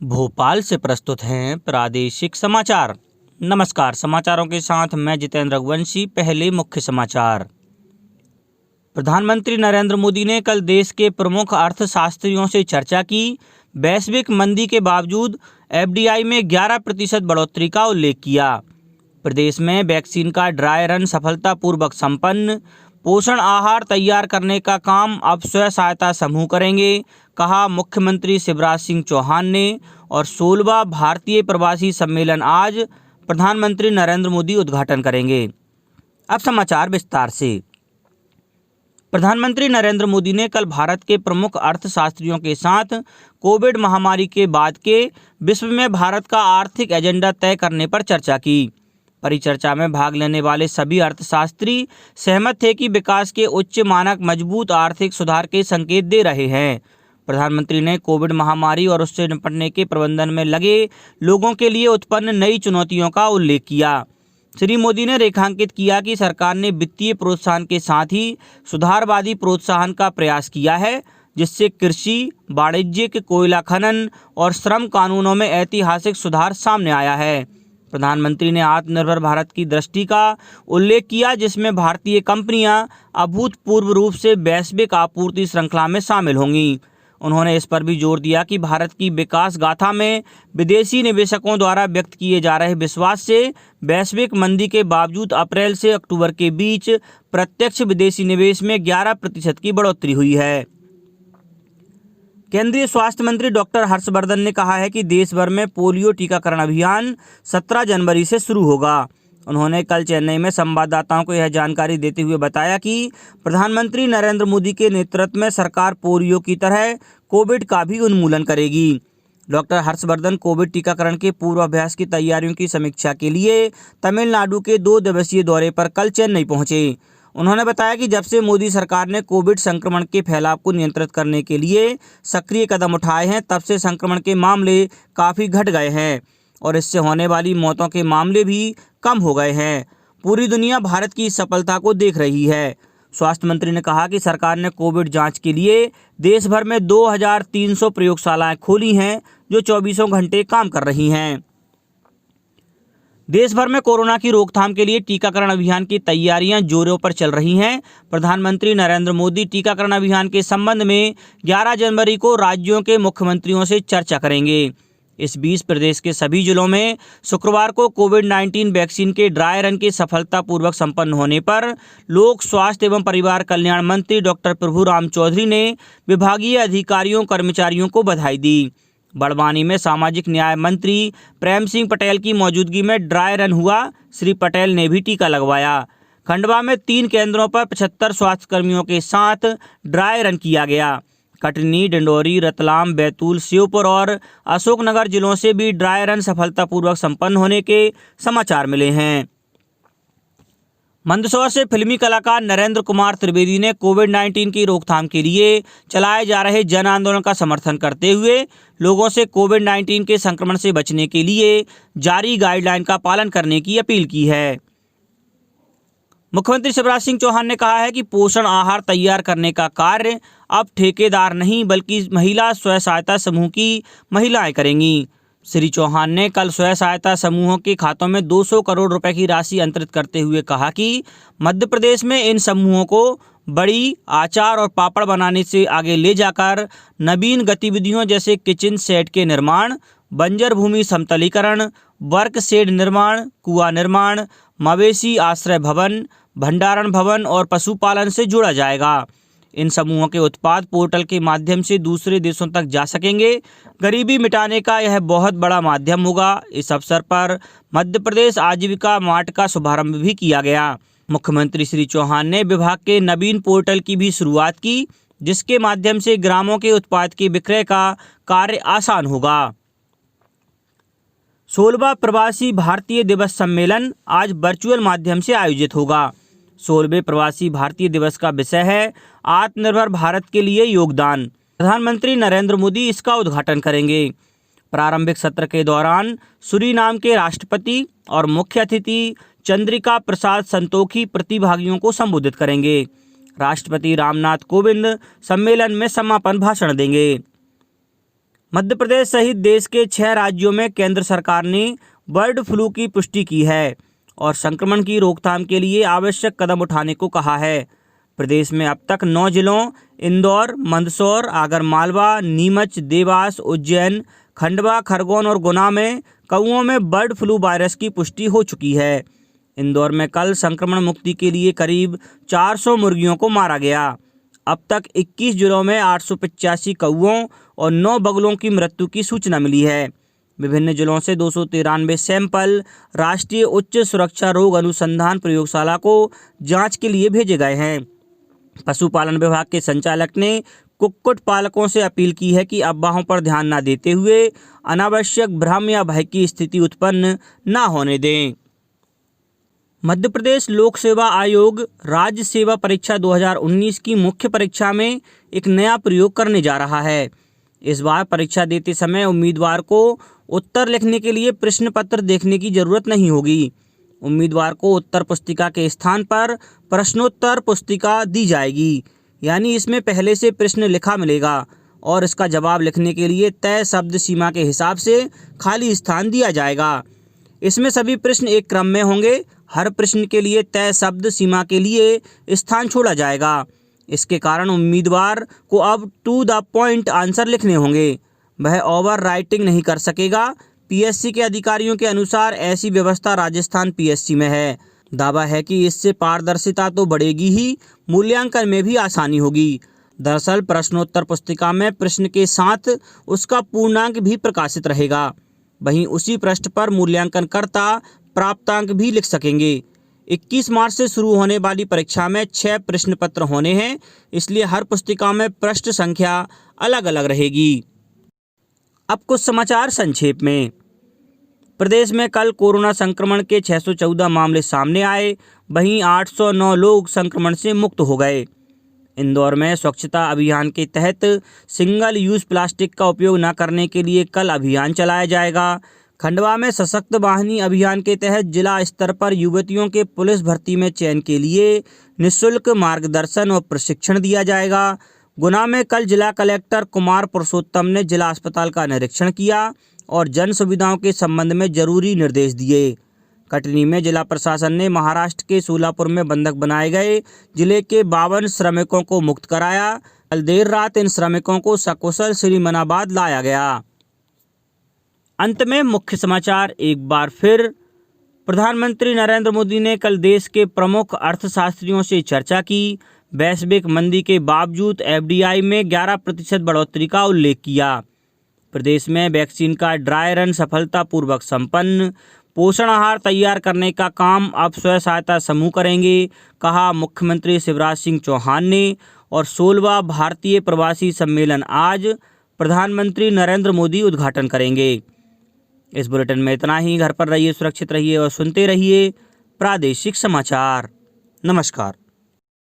भोपाल से प्रस्तुत हैं प्रादेशिक समाचार। नमस्कार, समाचारों के साथ मैं जितेंद्र रघुवंशी। पहले मुख्य समाचार। प्रधानमंत्री नरेंद्र मोदी ने कल देश के प्रमुख अर्थशास्त्रियों से चर्चा की। वैश्विक मंदी के बावजूद एफडीआई में 11% बढ़ोतरी का उल्लेख किया। प्रदेश में वैक्सीन का ड्राई रन सफलतापूर्वक संपन्न। पोषण आहार तैयार करने का काम अब स्वयं सहायता समूह करेंगे, कहा मुख्यमंत्री शिवराज सिंह चौहान ने। और 16वां भारतीय प्रवासी सम्मेलन आज प्रधानमंत्री नरेंद्र मोदी उद्घाटन करेंगे। अब समाचार विस्तार से। प्रधानमंत्री नरेंद्र मोदी ने कल भारत के प्रमुख अर्थशास्त्रियों के साथ कोविड महामारी के बाद के विश्व में भारत का आर्थिक एजेंडा तय करने पर चर्चा की। परिचर्चा में भाग लेने वाले सभी अर्थशास्त्री सहमत थे कि विकास के उच्च मानक मजबूत आर्थिक सुधार के संकेत दे रहे हैं। प्रधानमंत्री ने कोविड महामारी और उससे निपटने के प्रबंधन में लगे लोगों के लिए उत्पन्न नई चुनौतियों का उल्लेख किया। श्री मोदी ने रेखांकित किया कि सरकार ने वित्तीय प्रोत्साहन के साथ ही सुधारवादी प्रोत्साहन का प्रयास किया है, जिससे कृषि, वाणिज्यिक, कोयला खनन और श्रम कानूनों में ऐतिहासिक सुधार सामने आया है। प्रधानमंत्री ने आत्मनिर्भर भारत की दृष्टि का उल्लेख किया, जिसमें भारतीय कंपनियां अभूतपूर्व रूप से वैश्विक आपूर्ति श्रृंखला में शामिल होंगी। उन्होंने इस पर भी जोर दिया कि भारत की विकास गाथा में विदेशी निवेशकों द्वारा व्यक्त किए जा रहे विश्वास से वैश्विक मंदी के बावजूद अप्रैल से अक्टूबर के बीच प्रत्यक्ष विदेशी निवेश में 11% की बढ़ोतरी हुई है। केंद्रीय स्वास्थ्य मंत्री डॉक्टर हर्षवर्धन ने कहा है कि देश भर में पोलियो टीकाकरण अभियान 17 जनवरी से शुरू होगा। उन्होंने कल चेन्नई में संवाददाताओं को यह जानकारी देते हुए बताया कि प्रधानमंत्री नरेंद्र मोदी के नेतृत्व में सरकार पोलियो की तरह कोविड का भी उन्मूलन करेगी। डॉक्टर हर्षवर्धन कोविड टीकाकरण के पूर्वाभ्यास की तैयारियों की समीक्षा के लिए तमिलनाडु के 2 दिवसीय दौरे पर कल चेन्नई पहुंचे। उन्होंने बताया कि जब से मोदी सरकार ने कोविड संक्रमण के फैलाव को नियंत्रित करने के लिए सक्रिय कदम उठाए हैं, तब से संक्रमण के मामले काफ़ी घट गए हैं और इससे होने वाली मौतों के मामले भी कम हो गए हैं। पूरी दुनिया भारत की इस सफलता को देख रही है। स्वास्थ्य मंत्री ने कहा कि सरकार ने कोविड जांच के लिए देश भर में 2300 प्रयोगशालाएं खोली हैं, जो 24 घंटे काम कर रही हैं। देश भर में कोरोना की रोकथाम के लिए टीकाकरण अभियान की तैयारियां जोरों पर चल रही हैं। प्रधानमंत्री नरेंद्र मोदी टीकाकरण अभियान के संबंध में 11 जनवरी को राज्यों के मुख्यमंत्रियों से चर्चा करेंगे। इस बीच प्रदेश के सभी जिलों में शुक्रवार को कोविड-19 वैक्सीन के ड्राई रन के सफलतापूर्वक संपन्न होने पर लोक स्वास्थ्य एवं परिवार कल्याण मंत्री डॉक्टर प्रभुराम चौधरी ने विभागीय अधिकारियों कर्मचारियों को बधाई दी। बड़वानी में सामाजिक न्याय मंत्री प्रेम सिंह पटेल की मौजूदगी में ड्राई रन हुआ। श्री पटेल ने भी टीका लगवाया। खंडवा में 3 केंद्रों पर 75 स्वास्थ्यकर्मियों के साथ ड्राई रन किया गया। कटनी, डिंडोरी, रतलाम, बैतूल, श्योपुर और अशोकनगर जिलों से भी ड्राई रन सफलतापूर्वक संपन्न होने के समाचार मिले हैं। मंदसौर से फिल्मी कलाकार नरेंद्र कुमार त्रिवेदी ने कोविड-19 की रोकथाम के लिए चलाए जा रहे जन आंदोलन का समर्थन करते हुए लोगों से कोविड-19 के संक्रमण से बचने के लिए जारी गाइडलाइन का पालन करने की अपील की है। मुख्यमंत्री शिवराज सिंह चौहान ने कहा है कि पोषण आहार तैयार करने का कार्य अब ठेकेदार नहीं बल्कि महिला स्वयं सहायता समूह की महिलाएं करेंगी। श्री चौहान ने कल स्वयं सहायता समूहों के खातों में 200 करोड़ रुपए की राशि अंतरित करते हुए कहा कि मध्य प्रदेश में इन समूहों को बड़ी अचार और पापड़ बनाने से आगे ले जाकर नवीन गतिविधियों जैसे किचन सेट के निर्माण, बंजर भूमि समतलीकरण, वर्क शेड निर्माण, कुआं निर्माण, मवेशी आश्रय भवन, भंडारण भवन और पशुपालन से जोड़ा जाएगा। इन समूहों के उत्पाद पोर्टल के माध्यम से दूसरे देशों तक जा सकेंगे। गरीबी मिटाने का यह बहुत बड़ा माध्यम होगा। इस अवसर पर मध्य प्रदेश आजीविका मार्ट का शुभारंभ भी किया गया। मुख्यमंत्री श्री चौहान ने विभाग के नवीन पोर्टल की भी शुरुआत की, जिसके माध्यम से ग्रामों के उत्पाद के विक्रय का कार्य आसान होगा। 16वां प्रवासी भारतीय दिवस सम्मेलन आज वर्चुअल माध्यम से आयोजित होगा। 16वें प्रवासी भारतीय दिवस का विषय है आत्मनिर्भर भारत के लिए योगदान। प्रधानमंत्री नरेंद्र मोदी इसका उद्घाटन करेंगे। प्रारंभिक सत्र के दौरान सूरीनाम के राष्ट्रपति और मुख्य अतिथि चंद्रिका प्रसाद संतोखी प्रतिभागियों को संबोधित करेंगे। राष्ट्रपति रामनाथ कोविंद सम्मेलन में समापन भाषण देंगे। मध्य प्रदेश सहित देश के 6 राज्यों में केंद्र सरकार ने बर्ड फ्लू की पुष्टि की है और संक्रमण की रोकथाम के लिए आवश्यक कदम उठाने को कहा है। प्रदेश में अब तक 9 जिलों इंदौर, मंदसौर, आगरमालवा, नीमच, देवास, उज्जैन, खंडवा, खरगोन और गुना में कौओं में बर्ड फ्लू वायरस की पुष्टि हो चुकी है। इंदौर में कल संक्रमण मुक्ति के लिए करीब 400 मुर्गियों को मारा गया। अब तक 21 जिलों में 885 कौओं और 9 बगुलों की मृत्यु की सूचना मिली है। विभिन्न जिलों से 293 सैंपल राष्ट्रीय उच्च सुरक्षा रोग अनुसंधान प्रयोगशाला को जांच के लिए भेजे गए हैं। पशुपालन विभाग के संचालक ने कुक्कुट पालकों से अपील की है कि अफवाहों पर ध्यान न देते हुए अनावश्यक भ्रम या भय की स्थिति उत्पन्न न होने दें। मध्य प्रदेश लोक सेवा आयोग राज्य सेवा परीक्षा 2019 की मुख्य परीक्षा में एक नया प्रयोग करने जा रहा है। इस बार परीक्षा देते समय उम्मीदवार को उत्तर लिखने के लिए प्रश्न पत्र देखने की जरूरत नहीं होगी। उम्मीदवार को उत्तर पुस्तिका के स्थान पर प्रश्नोत्तर पुस्तिका दी जाएगी, यानी इसमें पहले से प्रश्न लिखा मिलेगा और इसका जवाब लिखने के लिए तय शब्द सीमा के हिसाब से खाली स्थान दिया जाएगा। इसमें सभी प्रश्न एक क्रम में होंगे। हर प्रश्न के लिए तय शब्द सीमा के लिए स्थान छोड़ा जाएगा। इसके कारण उम्मीदवार को अब टू द पॉइंट आंसर लिखने होंगे। वह ओवर राइटिंग नहीं कर सकेगा। पीएससी के अधिकारियों के अनुसार ऐसी व्यवस्था राजस्थान पीएससी में है। दावा है कि इससे पारदर्शिता तो बढ़ेगी ही, मूल्यांकन में भी आसानी होगी। दरअसल प्रश्नोत्तर पुस्तिका में प्रश्न के साथ उसका पूर्णांक भी प्रकाशित रहेगा। वहीं उसी पृष्ठ पर मूल्यांकनकर्ता प्राप्तांक भी लिख सकेंगे। 21 मार्च से शुरू होने वाली परीक्षा में 6 प्रश्न पत्र होने हैं, इसलिए हर पुस्तिका में पृष्ठ संख्या अलग अलग रहेगी। अब कुछ समाचार संक्षेप में। प्रदेश में कल कोरोना संक्रमण के 614 मामले सामने आए, वहीं 809 लोग संक्रमण से मुक्त हो गए। इंदौर में स्वच्छता अभियान के तहत सिंगल यूज प्लास्टिक का उपयोग न करने के लिए कल अभियान चलाया जाएगा। खंडवा में सशक्त वाहिनी अभियान के तहत जिला स्तर पर युवतियों के पुलिस भर्ती में चयन के लिए निःशुल्क मार्गदर्शन और प्रशिक्षण दिया जाएगा। गुना में कल जिला कलेक्टर कुमार पुरुषोत्तम ने जिला अस्पताल का निरीक्षण किया और जन सुविधाओं के संबंध में जरूरी निर्देश दिए। कटनी में जिला प्रशासन ने महाराष्ट्र के सोलापुर में बंधक बनाए गए जिले के 52 श्रमिकों को मुक्त कराया। कल देर रात इन श्रमिकों को सकुशल श्रीमनाबाद लाया गया। अंत में मुख्य समाचार एक बार फिर। प्रधानमंत्री नरेंद्र मोदी ने कल देश के प्रमुख अर्थशास्त्रियों से चर्चा की। वैश्विक मंदी के बावजूद एफडीआई में 11% बढ़ोतरी का उल्लेख किया। प्रदेश में वैक्सीन का ड्राई रन सफलतापूर्वक संपन्न। पोषण आहार तैयार करने का काम अब स्वयं सहायता समूह करेंगे, कहा मुख्यमंत्री शिवराज सिंह चौहान ने। और 16वां भारतीय प्रवासी सम्मेलन आज प्रधानमंत्री नरेंद्र मोदी उद्घाटन करेंगे। इस बुलेटिन में इतना ही। घर पर रहिए, सुरक्षित रहिए और सुनते रहिए प्रादेशिक समाचार। नमस्कार।